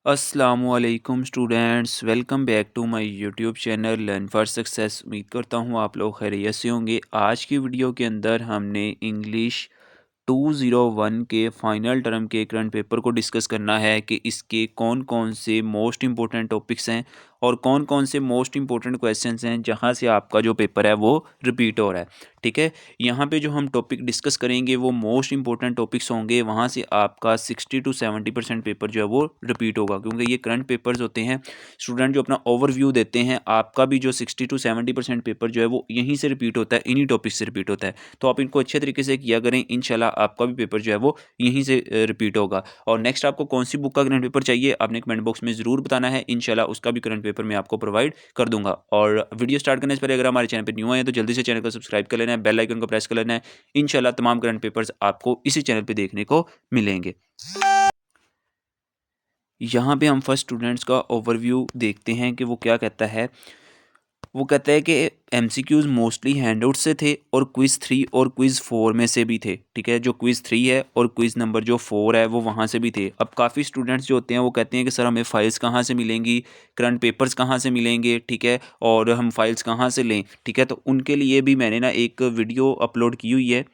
अस्सलामुअलैकुम students, welcome back to my YouTube channel learn for success. उम्मीद करता हूँ आप लोग खैरियत से होंगे। आज की वीडियो के अंदर हमने इंग्लिश 201 के फाइनल टर्म के करंट पेपर को डिस्कस करना है कि इसके कौन कौन से मोस्ट इंपॉर्टेंट टॉपिक्स हैं और कौन कौन से मोस्ट इंपॉर्टेंट क्वेश्चंस हैं जहां से आपका जो पेपर है वो रिपीट हो रहा है। ठीक है, यहाँ पे जो हम टॉपिक डिस्कस करेंगे वो मोस्ट इंपॉर्टेंट टॉपिक्स होंगे, वहाँ से आपका 60 to 70% पेपर जो है वो रिपीट होगा, क्योंकि ये करंट पेपर्स होते हैं। स्टूडेंट जो अपना ओवरव्यू देते हैं, आपका भी जो 60 to 70% पेपर जो है वो यहीं से रिपीट होता है, इन्हीं टॉपिक से रिपीट होता है। तो आप इनको अच्छे तरीके से किया करें, इंशाल्लाह आपका भी पेपर जो है वो यहीं से रिपीट होगा। और नेक्स्ट आपको कौन सी बुक का करंट पेपर चाहिए आपने कमेंट बॉक्स में ज़रूर बताना है, इंशाल्लाह उसका भी करंट पेपर मैं आपको प्रोवाइड कर दूंगा। और वीडियो स्टार्ट करने से पहले अगर हमारे चैनल पर न्यू आए हैं तो जल्दी से चैनल को सब्सक्राइब कर लेना है, बेल आइकन को प्रेस कर लेना है। इंशाल्लाह तमाम करंट पेपर्स आपको इसी चैनल पर देखने को मिलेंगे। यहाँ पे हम फर्स्ट स्टूडेंट्स का ओवरव्यू देखते हैं कि वो क्या कहता है। वो कहता है कि एमसीक्यूज़ मोस्टली हैंडआउट से थे और क्विज़ 3 और क्विज़ 4 में से भी थे। ठीक है, जो क्विज़ 3 है और क्विज़ नंबर जो 4 है वो वहाँ से भी थे। अब काफ़ी स्टूडेंट्स जो होते हैं वो कहते हैं कि सर हमें फ़ाइल्स कहाँ से मिलेंगी, करंट पेपर्स कहाँ से मिलेंगे, ठीक है, और हम फ़ाइल्स कहाँ से लें। ठीक है, तो उनके लिए भी मैंने ना एक वीडियो अपलोड की हुई है।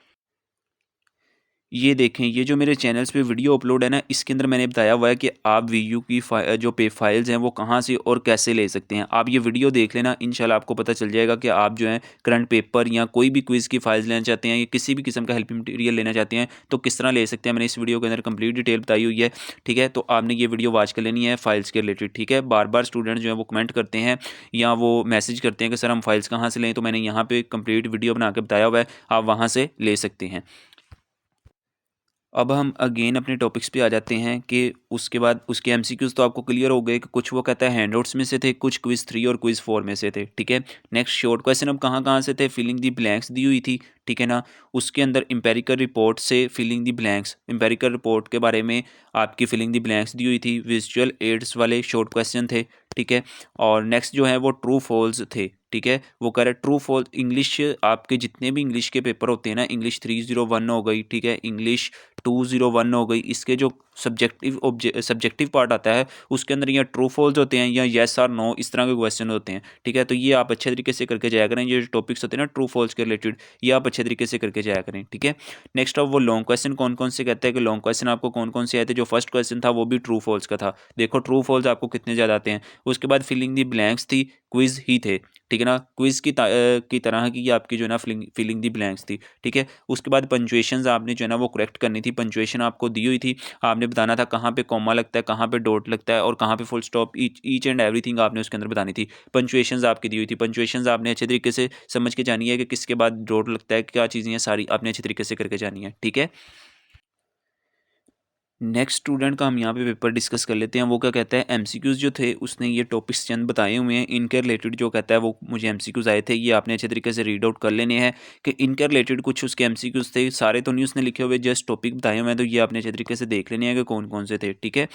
ये देखें, ये जो मेरे चैनल्स पे वीडियो अपलोड है ना, इसके अंदर मैंने बताया हुआ है कि आप वीयू की जो पे फाइल्स हैं वो कहाँ से और कैसे ले सकते हैं। आप ये वीडियो देख लेना, इंशाल्लाह आपको पता चल जाएगा कि आप जो है करंट पेपर या कोई भी क्विज़ की फाइल्स लेना चाहते हैं या किसी भी किस्म का हेल्प मटेरियल लेना चाहते हैं तो किस तरह ले सकते हैं। मैंने इस वीडियो के अंदर कंप्लीट डिटेल बताई हुई है। ठीक है, तो आपने ये वीडियो वॉच कर लेनी है फाइल्स के रिलेटेड। ठीक है, बार बार स्टूडेंट जो है वो कमेंट करते हैं या वो मैसेज करते हैं कि सर हम फाइल्स कहाँ से लें, तो मैंने यहाँ पर कंप्लीट वीडियो बना के बताया हुआ है, आप वहाँ से ले सकते हैं। अब हम अगेन अपने टॉपिक्स पे आ जाते हैं कि उसके बाद उसके एमसीक्यूज़ तो आपको क्लियर हो गए कि कुछ वो कहता है हैंडआउट्स में से थे, कुछ क्विज़ 3 और क्विज़ 4 में से थे। ठीक है, नेक्स्ट शॉर्ट क्वेश्चन अब कहाँ-कहाँ से थे, फिलिंग द ब्लैंक्स दी हुई थी। ठीक है ना, उसके अंदर एम्पिरिकल रिपोर्ट से filling the blanks, empirical report के बारे में आपकी फिलिंग द ब्लैंक्स दी हुई थी। विजुअल एड्स वाले शॉर्ट क्वेश्चन थे। ठीक है, और नेक्स्ट जो है वो ट्रू फॉल्स थे। ठीक है, वो कह रहे ट्रू फॉल्स इंग्लिश, आपके जितने भी इंग्लिश के पेपर होते हैं ना, इंग्लिश 301 हो गई, ठीक है, इंग्लिश 201 हो गई, इसके जो सब्जेक्टिव पार्ट आता है उसके अंदर या ट्रू फॉल्स होते हैं या येस और नो, इस तरह के क्वेश्चन होते हैं। ठीक है, तो ये आप अच्छे तरीके से करके जाया करें। ये टॉपिक्स होते हैं ना ट्रू फॉल्स के रिलेटेड, ये आप अच्छे तरीके से करके जाया करें। ठीक है, नेक्स्ट अब वो लॉन्ग क्वेश्चन कौन कौन से कहते हैं कि लॉन्ग क्वेश्चन आपको कौन कौन से आए थे। जो फर्स्ट क्वेश्चन था वो भी ट्रू फॉल्स का था। देखो ट्रू फॉल्स आपको कितने ज़्यादा आते हैं। उसके बाद फिलिंग दी ब्लैंक्स थी, क्विज ही थे। ठीक है ना, क्विज की तरह की आपकी जो है ना फिलिंग दी ब्लैंक्स थी। ठीक है, उसके बाद पंचुएशंस आपने जो है ना वो करेक्ट करनी थी। पंचुएशन आपको दी हुई थी, आपने बताना था कहाँ पे कॉमा लगता है, कहाँ पे डॉट लगता है और कहाँ पे full stop, each and everything आपने उसके अंदर बतानी थी। पंचुएशंस आपकी दी हुई थी, पंचुएशंस आपने अच्छे तरीके से समझ के जानी है कि किसके बाद डॉट लगता है, क्या चीज़ें हैं, सारी आपने अच्छे तरीके से करके जानी है। ठीक है, नेक्स्ट स्टूडेंट का हम यहाँ पे पेपर डिस्कस कर लेते हैं। वो क्या कहता है, एमसीक्यूज़ जो थे उसने ये टॉपिक्स चंद बताए हुए हैं, इनके रिलेटेड जो कहता है वो मुझे एमसीक्यूज़ आए थे, ये आपने अच्छे तरीके से रीड आउट कर लेने हैं कि इनके रिलेटेड कुछ उसके एमसीक्यूज़ थे। सारे तो नहीं उसने लिखे हुए, जस्ट टॉपिक बताए हुए हैं, तो ये आपने अच्छे तरीके से देख लेने हैं कि कौन कौन से थे। ठीक है,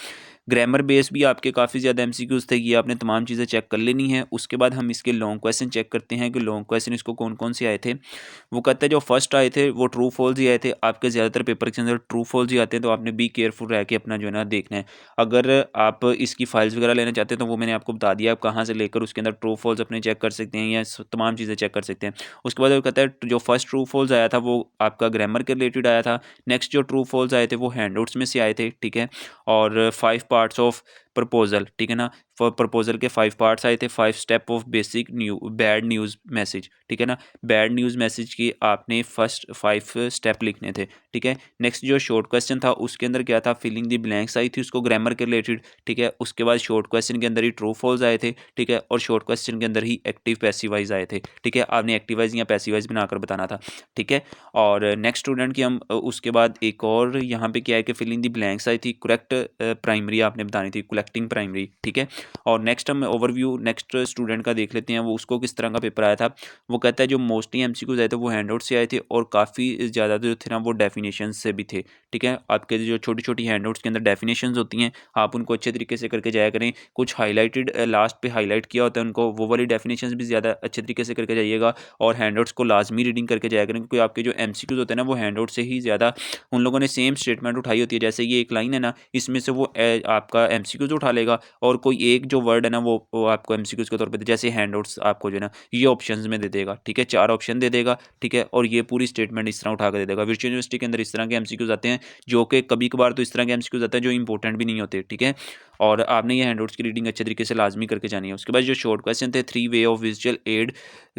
ग्रामर बेस भी आपके काफ़ी ज़्यादा एमसीक्यूज़ थे, ये आपने तमाम चीज़ें चेक कर लेनी है। उसके बाद हम इसके लॉन्ग क्वेश्चन चेक करते हैं कि लॉन्ग क्वेश्चन इसको कौन कौन से आए थे। वो कहता है जो फर्स्ट आए थे वो ट्रू फॉल्स ही आए थे। आपके ज़्यादातर पेपर के अंदर ट्रू फॉल्स ही आते हैं, तो आपने बी केयरफुल रह के अपना जो है ना देखना है। अगर आप इसकी फाइल्स वगैरह लेना चाहते हैं तो वो मैंने आपको बता दिया, आप कहाँ से लेकर उसके अंदर ट्रू फॉल्स अपने चेक कर सकते हैं या तमाम चीज़ें चेक कर सकते हैं। उसके बाद वो कहता है जो फर्स्ट ट्रू फॉल्स आया था वो आपका ग्रामर के रिलेटेड आया था। नेक्स्ट जो ट्रू फॉल्स आए थे वो हैंडआउट्स में से आए थे। ठीक है, और 5 पार्ट्स ऑफ प्रपोजल, ठीक है ना, प्रपोजल के 5 पार्ट्स आए थे। 5 step of basic bad news message, ठीक है ना, बैड न्यूज़ मैसेज की आपने फर्स्ट 5 स्टेप लिखने थे। ठीक है, नेक्स्ट जो शॉर्ट क्वेश्चन था उसके अंदर क्या था, फिलिंग दी ब्लैंक्स आई थी उसको ग्रामर के रिलेटेड। ठीक है, उसके बाद शॉर्ट क्वेश्चन के अंदर ही ट्रू फॉल्स आए थे। ठीक है, और शॉर्ट क्वेश्चन के अंदर ही एक्टिव पैसिवाइज आए थे। ठीक है, आपने एक्टिवाइज या पैसिवाइज बनाकर बताना था। ठीक है, और नेक्स्ट स्टूडेंट की हम उसके बाद एक और यहाँ पे क्या है कि फिलिंग दी ब्लैंक्स आई थी, करेक्ट प्राइमरी आपने बतानी थी, कलेक्टिंग प्राइमरी। ठीक है, और नेक्स्ट हम ओवरव्यू नेक्स्ट स्टूडेंट का देख लेते हैं, वो उसको किस तरह का पेपर आया था। वो कहता है जो मोस्टली एमसीक्यूज आए थे वो हैंडआउट से आए थे और काफ़ी ज़्यादा जो थे ना वो डेफिनेशन से भी थे। ठीक है, आपके जो छोटी छोटी हैंडआउट्स के अंदर डेफिनेशन होती हैं, आप उनको अच्छे तरीके से करके जाया करें। कुछ हाईलाइटेड लास्ट पे हाईलाइट किया होता है उनको, वो वाली डेफिनेशन भी ज़्यादा अच्छे तरीके से करके जाइएगा और हैंडआउट्स को लाजमी रीडिंग करके जाया करें, क्योंकि आपके जो एमसीक्यूज होते हैं ना वो हैंडआउट से ही ज़्यादा उन लोगों ने सेम स्टेटमेंट उठाई होती है। जैसे ये एक लाइन है ना, इस इसमें से वो आपका एमसीक्यूज उठा लेगा और कोई एक जो वर्ड है ना वो आपको एमसीक्यूज के तौर पे जैसे हैंडआउट्स आपको जो है ना ये ऑप्शंस में दे देगा, ठीक है, 4 ऑप्शन दे देगा, ठीक है, और ये पूरी स्टेटमेंट इस तरह उठा कर दे देगा। वर्चुअल यूनिवर्सिटी के अंदर इस तरह के एमसीक्यूज आते हैं जो कि कभी कभार तो इस तरह के एमसीक्यूज आते हैं जो इंपॉर्टेंट भी नहीं होते, ठीक है, और आपने ये हैंडआउट्स की रीडिंग अच्छे तरीके से लाजमी करके जानी है। उसके बाद जो शॉर्ट क्वेश्चन थे 3 वे ऑफ विजुअल एड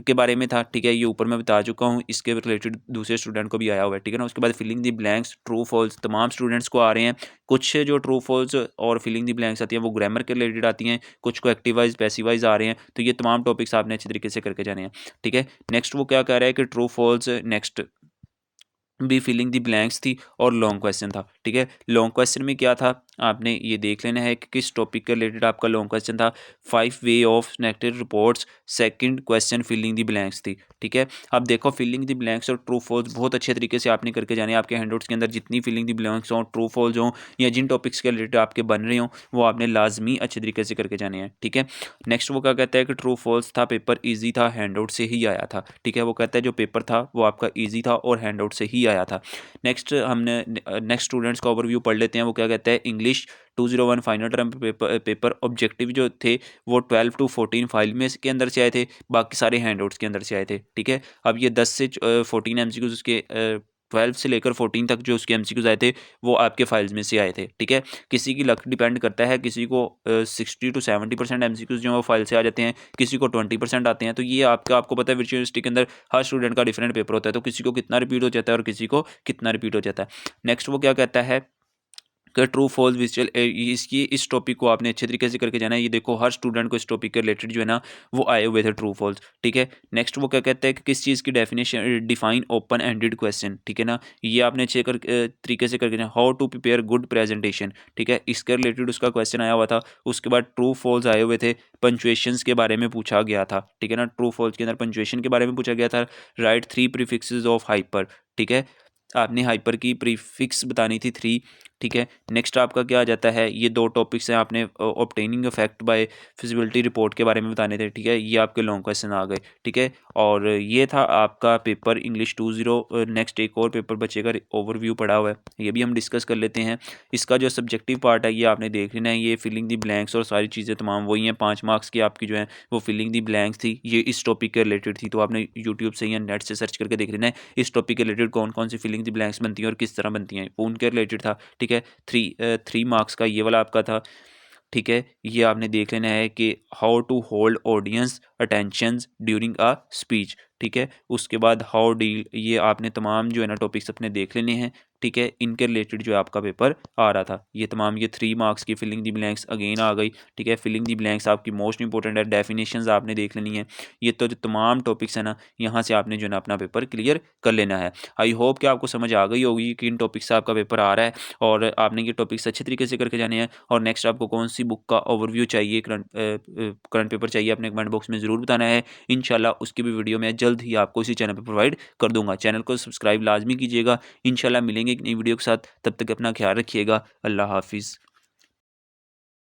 के बारे में था, ठीक है, ये ऊपर मैं बता चुका हूँ, इसके रिलेटेड दूसरे स्टूडेंट को भी आया हुआ है, ठीक है ना। उसके बाद filling the blanks true false तमाम स्टूडेंट्स को आ रहे हैं। कुछ जो ट्रू फॉल्स और फिलिंग दी ब्लैंक्स आती हैं वो ग्रामर के रिलेटेड आती हैं, कुछ को एक्टिव वाइज पैसिव वाइज आ रहे हैं, तो ये तमाम टॉपिक्स आपने अच्छे तरीके से करके जाने हैं, ठीक है। नेक्स्ट वो क्या कह रहा है कि ट्रू फॉल्स नेक्स्ट भी फिलिंग दी ब्लैंक्स थी और लॉन्ग क्वेश्चन था, ठीक है। लॉन्ग क्वेश्चन में क्या था आपने ये देख लेना है कि किस टॉपिक के रिलेटेड आपका लॉन्ग क्वेश्चन था। 5 way of negative reports, second question filling the blanks थी, ठीक है। अब देखो फिलिंग दी ब्लैंक्स और ट्रू फॉल्स बहुत अच्छे तरीके से आपने करके जाने हैं। आपके हैंडआउट्स के अंदर जितनी फिलिंग दी ब्लैंक्स हों, ट्रू फॉल्स हों या जिन टॉपिक्स के रिलेटेड आपके बन रहे हों वो आपने लाजमी अच्छे तरीके से करके जाने हैं, ठीक है। नेक्स्ट वो क्या कहता है कि ट्रू फॉल्स था पेपर ईजी था, हैंडआउट से ही आया था, ठीक है। वो कहता है जो पेपर था वो आपका ईजी था और हैंडआउट से ही आया था। नेक्स्ट हमने नेक्स्ट स्टूडेंट्स का ओवरव्यू पढ़ लेते हैं। वो क्या कहता है English 201 final term paper objective जो थे वो 12 to 14 फाइल में के अंदर से आए थे, बाकी सारे हैंडआउट्स के अंदर से आए थे, ठीक है। अब ये 10 से 14 एमसीक्यूज उसके 12 से लेकर 14 तक जो उसके एमसीक्यूज आए थे वो आपके फाइल्स में से आए थे, ठीक है। किसी की लक डिपेंड करता है, किसी को 60 to 70% एमसीक्यूज जो है वो फाइल से आ जाते हैं, किसी को 20% आते हैं। तो ये आपको पता है वर्चुअल यूनिवर्सिटी के अंदर हर स्टूडेंट का डिफरेंट पेपर होता है, तो किसी को कितना रिपीट हो जाता है और किसी को कितना रिपीट हो जाता है। नेक्स्ट वो क्या कहता है कि ट्रू फॉल्स विजुअल इसकी इस टॉपिक को आपने अच्छे तरीके से करके जाना है। ये देखो हर स्टूडेंट को इस टॉपिक के रिलेटेड जो है ना वो आए हुए थे ट्रू फॉल्स, ठीक है। नेक्स्ट वो क्या कहता है कि किस चीज़ की definition define open ended question, ठीक है ना, ये आपने अच्छे तरीके से करके जाना। How to prepare good presentation, ठीक है, इसके रिलेटेड उसका क्वेश्चन आया हुआ था। उसके बाद ट्रू फॉल्स आए हुए थे, पंचुएशंस के बारे में पूछा गया था, ठीक है ना, ट्रू फॉल्स के अंदर पंचुएशन के बारे में पूछा गया था। राइट 3 प्रीफिक्सेस ऑफ हाइपर, ठीक है, आपने हाइपर की प्रीफिक्स बतानी थी 3, ठीक है। नेक्स्ट आपका क्या आ जाता है, ये 2 टॉपिक्स हैं, आपने obtaining effect bye feasibility report के बारे में बताने थे, ठीक है, ये आपके लॉन्ग क्वेश्चन आ गए, ठीक है। और ये था आपका पेपर इंग्लिश 20। नेक्स्ट एक और पेपर बचेगा ओवरव्यू पड़ा हुआ है, ये भी हम डिस्कस कर लेते हैं। इसका जो सब्जेक्टिव पार्ट है ये आपने देख लेना है। ये फिलिंग दी ब्लैंक्स और सारी चीज़ें तमाम वही हैं, 5 मार्क्स की आपकी जो है वो फिलिंग दी ब्लैंक्स थी, ये इस टॉपिक के रिलेटेड थी। तो आपने यूट्यूब से या नेट से सर्च करके देख लेना है इस टॉपिक के रिलेटेड कौन कौन सी फिलिंग दी ब्लैंक्स बनती हैं और किस तरह बनती हैं, वो उनके रिलेटेड था, ठीक है। 3 मार्क्स का ये वाला आपका था, ठीक है। ये आपने देख लेना है कि how to hold audience attentions during a speech, ठीक है। उसके बाद हाउ डील, ये आपने तमाम जो है ना टॉपिक्स अपने देख लेने हैं, ठीक है। इनके रिलेटेड जो है आपका पेपर आ रहा था ये तमाम, ये 3 मार्क्स की फिलिंग दी ब्लैंक्स अगेन आ गई, ठीक है। फिलिंग दी ब्लैंक्स आपकी मोस्ट इंपॉर्टेंट है, डेफिनेशंस आपने देख लेनी है। ये तो जो तमाम टॉपिक्स है ना यहाँ से आपने जो है ना अपना पेपर क्लियर कर लेना है। आई होप कि आपको समझ आ गई होगी कि इन टॉपिक्स से आपका पेपर आ रहा है और आपने ये टॉपिक्स अच्छे तरीके से करके जाने हैं। और नेक्स्ट आपको कौन सी बुक का ओवरव्यू चाहिए, करंट पेपर चाहिए, अपने कमेंट बॉक्स में ज़रूर बताना है। इंशाल्लाह उसकी भी वीडियो मैं जल्द ही आपको इसी चैनल पर प्रोवाइड कर दूंगा। चैनल को सब्सक्राइब लाजमी कीजिएगा। इंशाल्लाह मिलेंगे एक नई वीडियो के साथ, तब तक अपना ख्याल रखिएगा। अल्लाह हाफिज़।